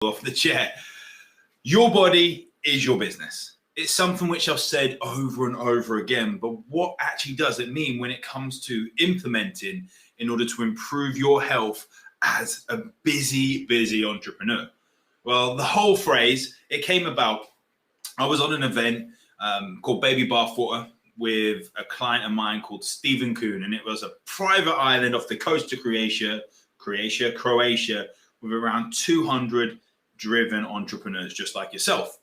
off the chair. Your body is your business. It's something which I've said over and over again, but what actually does it mean when it comes to implementing in order to improve your health as a busy entrepreneur? Well, the whole phrase, it came about, I was on an event called Baby Bathwater with a client of mine called Stephen Kuhn, and it was a private island off the coast of Croatia, with around 200 driven entrepreneurs just like yourself.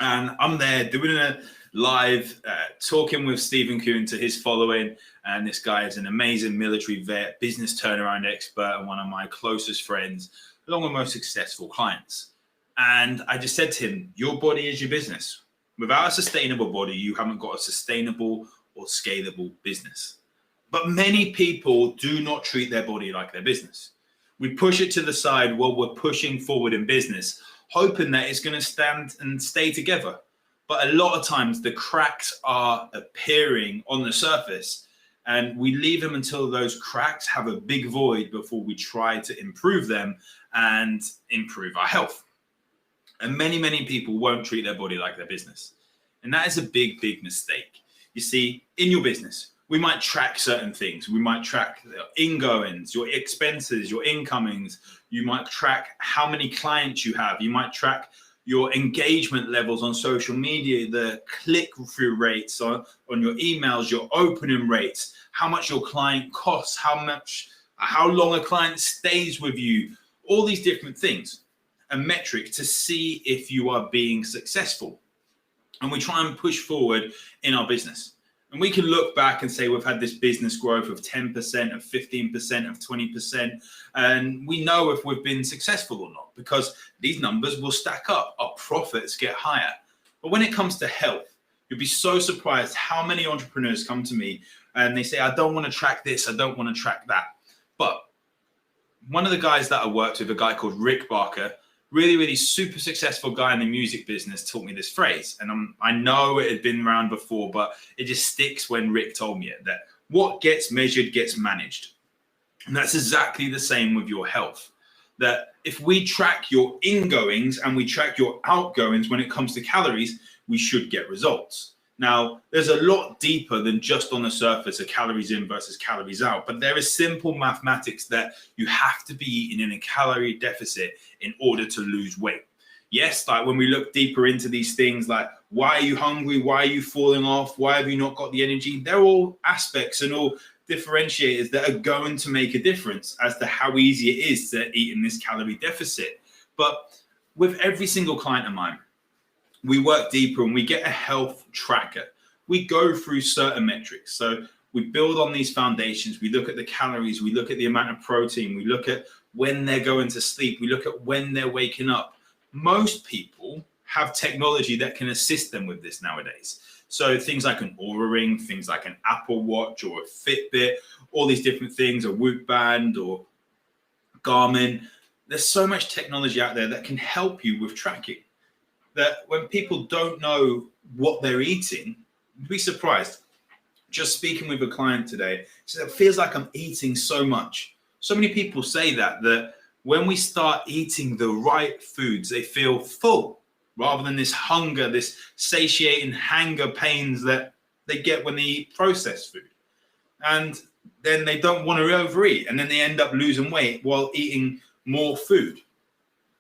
And I'm there doing a live, talking with Stephen Kuhn to his following. And this guy is an amazing military vet, business turnaround expert, and one of my closest friends, along with most successful clients. And I just said to him, your body is your business. Without a sustainable body, you haven't got a sustainable or scalable business. But many people do not treat their body like their business. We push it to the side while we're pushing forward in business, hoping that it's going to stand and stay together. But a lot of times the cracks are appearing on the surface, and we leave them until those cracks have a big void before we try to improve them and improve our health. And many people won't treat their body like their business. And that is a big mistake. You see, in your business, we might track certain things. We might track the ingoings, your expenses, your incomings. You might track how many clients you have. You might track your engagement levels on social media, the click-through rates on your emails, your opening rates, how much your client costs, how long a client stays with you, all these different things, a metric to see if you are being successful. And we try and push forward in our business. And we can look back and say we've had this business growth of 10%, of 15%, of 20%. And we know if we've been successful or not, because these numbers will stack up. Our profits get higher. But when it comes to health, you'll be so surprised how many entrepreneurs come to me and they say, I don't want to track this, I don't want to track that. But one of the guys that I worked with, a guy called Rick Barker, really super successful guy in the music business, taught me this phrase. And I know it had been around before, but it just sticks when Rick told me it, that what gets measured gets managed. And that's exactly the same with your health. That if we track your ingoings and we track your outgoings when it comes to calories, we should get results. Now, there's a lot deeper than just on the surface of calories in versus calories out, but there is simple mathematics that you have to be eating in a calorie deficit in order to lose weight. Yes, like when we look deeper into these things, like why are you hungry? Why are you falling off? Why have you not got the energy? They're all aspects and all differentiators that are going to make a difference as to how easy it is to eat in this calorie deficit. But with every single client of mine, we work deeper and we get a health tracker. We go through certain metrics. So we build on these foundations. We look at the calories. We look at the amount of protein. We look at when they're going to sleep. We look at when they're waking up. Most people have technology that can assist them with this nowadays. So things like an Oura Ring, things like an Apple Watch or a Fitbit, all these different things, a Whoop Band or Garmin. There's so much technology out there that can help you with tracking. That when people don't know what they're eating, you'd be surprised. Just speaking with a client today, she said, it feels like I'm eating so much. So many people say that when we start eating the right foods, they feel full rather than this hunger, this satiating hunger pains that they get when they eat processed food. And then they don't want to overeat, and then they end up losing weight while eating more food,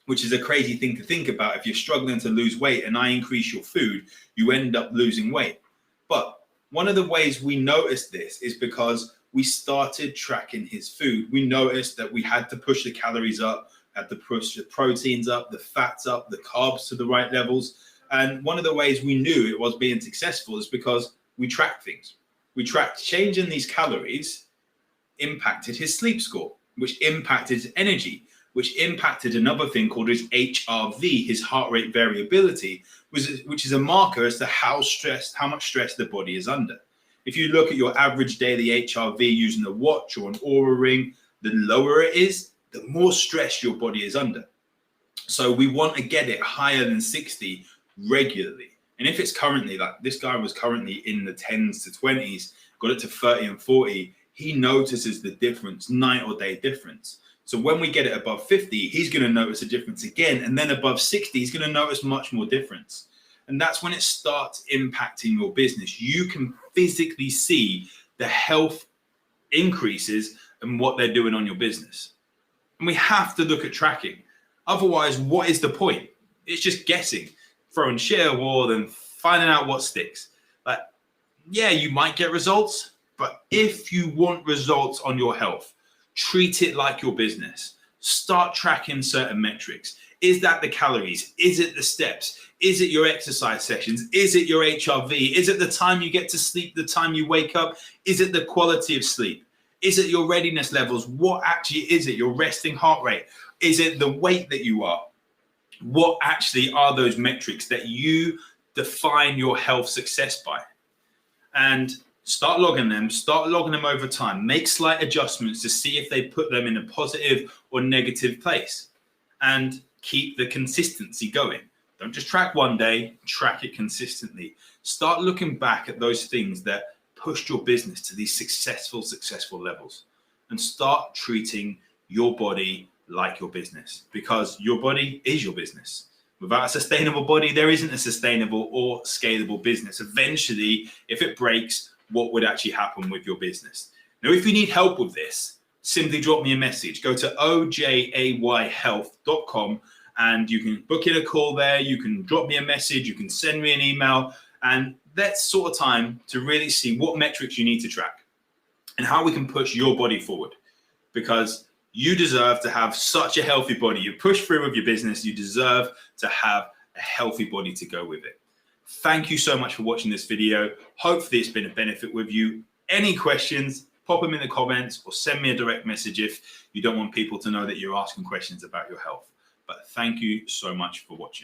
which is a crazy thing to think about. If you're struggling to lose weight and I increase your food, you end up losing weight. But one of the ways we noticed this is because we started tracking his food. We noticed that we had to push the calories up, had to push the proteins up, the fats up, the carbs to the right levels. And one of the ways we knew it was being successful is because we tracked things. We tracked changing these calories impacted his sleep score, which impacted his energy, which impacted another thing called his HRV, his heart rate variability, which is a marker as to how much stress the body is under. If you look at your average daily HRV using a watch or an Oura Ring, the lower it is, the more stress your body is under. So we want to get it higher than 60 regularly. And if it's currently, like this guy was currently in the 10s to 20s, got it to 30 and 40, he notices the difference, night or day difference. So when we get it above 50, he's going to notice a difference again. And then above 60, he's going to notice much more difference. And that's when it starts impacting your business. You can physically see the health increases and what they're doing on your business. And we have to look at tracking. Otherwise, what is the point? It's just guessing, throwing shit at a wall and finding out what sticks. Like, yeah, you might get results, but if you want results on your health, treat it like your business. Start tracking certain metrics. Is that the calories? Is it the steps? Is it your exercise sessions? Is it your HRV? Is it the time you get to sleep, the time you wake up? Is it the quality of sleep? Is it your readiness levels? What actually is it? Your resting heart rate? Is it the weight that you are? What actually are those metrics that you define your health success by? And start logging them over time. Make slight adjustments to see if they put them in a positive or negative place, and keep the consistency going. Don't just track one day, track it consistently. Start looking back at those things that pushed your business to these successful levels, and start treating your body like your business, because your body is your business. Without a sustainable body, there isn't a sustainable or scalable business. Eventually, if it breaks, what would actually happen with your business? Now, if you need help with this, simply drop me a message. Go to ojayhealth.com and you can book in a call there. You can drop me a message. You can send me an email, and let's sort of time to really see what metrics you need to track and how we can push your body forward, because you deserve to have such a healthy body. You push through with your business. You deserve to have a healthy body to go with it. Thank you so much for watching this video. Hopefully it's been a benefit with you. Any questions, pop them in the comments or send me a direct message if you don't want people to know that you're asking questions about your health. But thank you so much for watching.